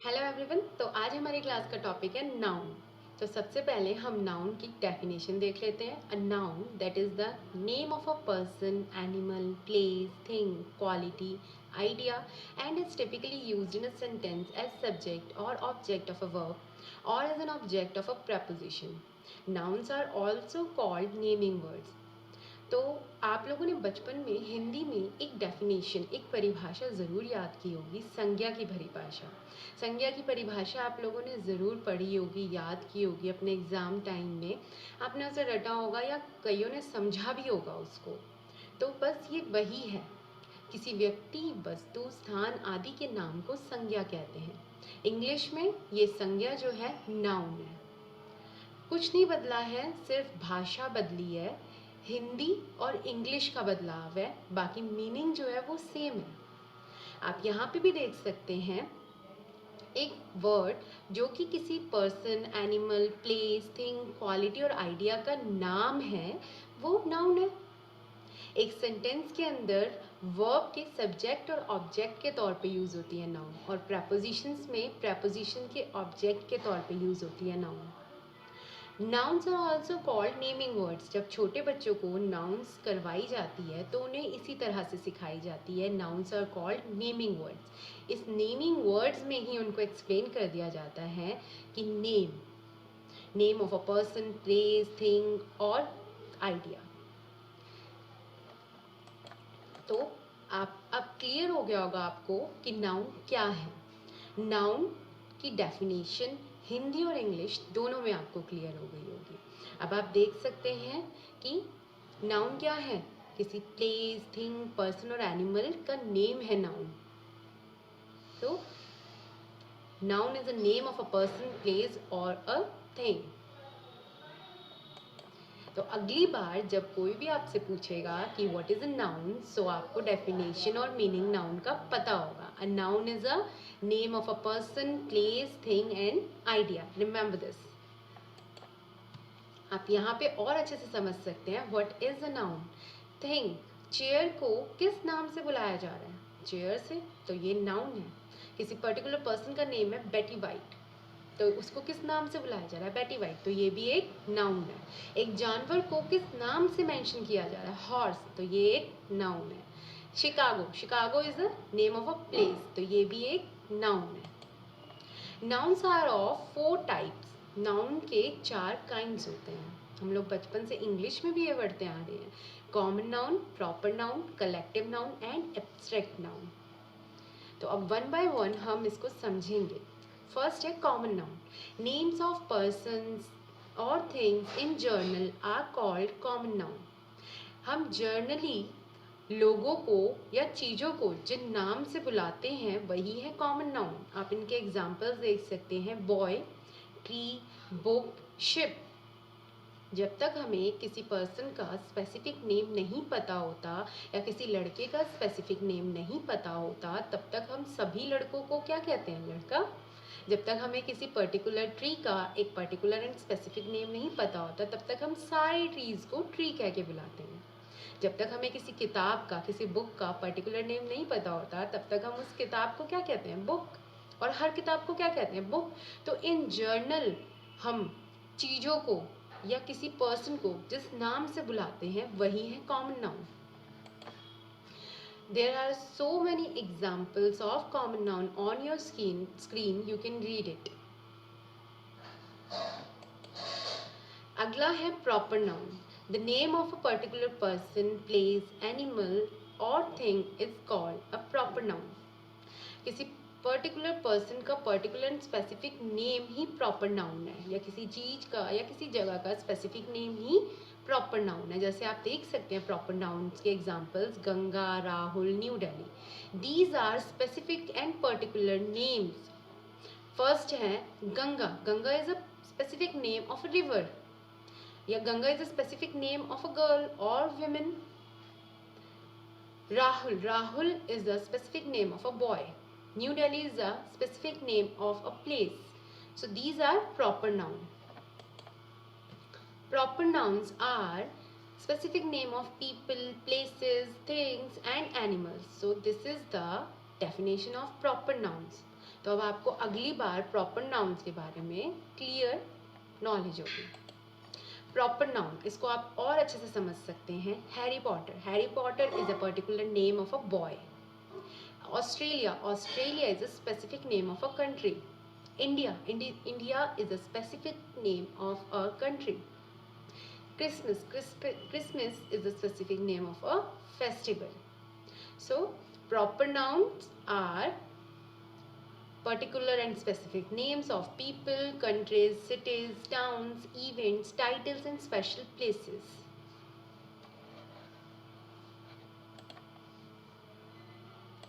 Hello everyone. तो आज हमारी क्लास का टॉपिक है नाउन। तो सबसे पहले हम नाउन की डेफिनेशन देख लेते हैं। A noun that is the name of a person, animal, place, thing, quality, idea and is typically used in a sentence as subject or object of a verb or as an object of a preposition. Nouns are also called naming words. तो आप लोगों ने बचपन में हिंदी में एक definition, एक परिभाषा ज़रूर याद की होगी, संज्ञा की परिभाषा। संज्ञा की परिभाषा आप लोगों ने ज़रूर पढ़ी होगी, याद की होगी अपने एग्ज़ाम टाइम में। आपने उसे रटा होगा या कईयों ने समझा भी होगा उसको। तो बस ये वही है, किसी व्यक्ति, वस्तु, स्थान आदि के नाम को संज्ञा कहते हैं। इंग्लिश में ये संज्ञा जो है नाउन है। कुछ नहीं बदला है, सिर्फ भाषा बदली है, हिंदी और इंग्लिश का बदलाव है, बाकी मीनिंग जो है वो सेम है। आप यहाँ पे भी देख सकते हैं एक वर्ड जो कि किसी person, animal, place, thing, quality और आइडिया का नाम है, वो नाउन है। एक सेंटेंस के अंदर वर्ब के सब्जेक्ट और ऑब्जेक्ट के तौर पे यूज़ होती है नाउन, और प्रेपोजिशंस में प्रेपोजिशन के ऑब्जेक्ट के तौर पे यूज़ होती है noun. Nouns are also called naming words. जब छोटे बच्चों को नाउन्स करवाई जाती है तो उन्हें इसी तरह से सिखाई जाती है। Nouns are called naming words. इस नेमिंग वर्ड्स में ही उनको एक्सप्लेन कर दिया जाता है कि name of a person, place, thing और आइडिया। तो आप अब क्लियर हो गया होगा आपको कि नाउन क्या है। नाउन की डेफिनेशन हिंदी और इंग्लिश दोनों में आपको क्लियर हो गई होगी। अब आप देख सकते हैं कि नाउन क्या है। किसी प्लेस, थिंग, पर्सन और एनिमल का नेम है नाउन। तो noun is a name of a person, place और अ थिंग। तो अगली बार जब कोई भी आपसे पूछेगा कि व्हाट इज अ नाउन, सो आपको डेफिनेशन और मीनिंग नाउन का पता होगा। A noun is a name of a person, place, thing and idea. Remember this. आप यहाँ पे और अच्छे से समझ सकते हैं what is a noun. Thing, chair को किस नाम से बुलाया जा रहा है? चेयर से, तो ये नाउन है। किसी पर्टिकुलर पर्सन का नेम है बेटी वाइट, तो उसको किस नाम से बुलाया जा रहा है? बेटी वाइट, तो ये भी एक नाउन है। एक जानवर को किस नाम से मेंशन किया जा रहा है? हॉर्स, तो ये एक नाउन है। Chicago, Chicago is the name of a place, तो ये भी एक नाउन है। Nouns are of 4 types. Noun के 4 काइंड्स होते हैं। हम लोग बचपन से इंग्लिश में भी ये पढ़ते आ रहे हैं। Common noun, proper noun, collective noun and abstract noun. तो अब वन बाय वन हम इसको समझेंगे। फर्स्ट है common noun. Names of persons और things in general are called common noun. हम जर्नली लोगों को या चीज़ों को जिन नाम से बुलाते हैं वही है कॉमन नाउन। आप इनके एग्जाम्पल्स देख सकते हैं। Boy, tree, book, ship. जब तक हमें किसी पर्सन का स्पेसिफिक नेम नहीं पता होता या किसी लड़के का स्पेसिफिक नेम नहीं पता होता, तब तक हम सभी लड़कों को क्या कहते हैं? लड़का। जब तक हमें किसी पर्टिकुलर ट्री का एक पर्टिकुलर एंड स्पेसिफिक नेम नहीं पता होता, तब तक हम सारे ट्रीज़ को ट्री कह के बुलाते हैं। जब तक हमें किसी किताब का, किसी बुक का पर्टिकुलर नेम नहीं पता होता, तब तक हम उस किताब को क्या कहते हैं? बुक। और हर किताब को क्या कहते हैं? बुक। तो इन जर्नल हम चीज़ों को या किसी पर्सन को जिस नाम से बुलाते हैं वही है common noun. There are so many examples of common noun on your screen. You can read it. अगला है proper noun. The name of a particular person, place, animal और thing is called a proper noun. किसी particular person का particular and specific name ही proper noun है, या किसी चीज़ का या किसी जगह का स्पेसिफिक नेम ही प्रॉपर नाउन है। जैसे आप देख सकते हैं प्रॉपर नाउन्स के examples, Ganga, Rahul, New Delhi. These are specific and particular names. First है Ganga. Ganga is a specific name of a river, या Ganga is a specific name of a girl और women. Rahul, Rahul is the specific name of a boy. New Delhi is the specific name of a place. So these are proper noun. Proper nouns are specific name of people, places, things and animals. So this is the definition of proper nouns. तो अब आपको अगली बार proper nouns के बारे में clear knowledge होगी। Proper noun, इसको आप और अच्छे से समझ सकते हैं। Harry Potter, Harry Potter is a particular name of a boy. Australia, Australia is a specific name of a country. India, India is a specific name of a country. Christmas, Christmas is a specific name of a festival. So proper nouns are particular and specific names of people, countries, cities, towns, events, titles and special places.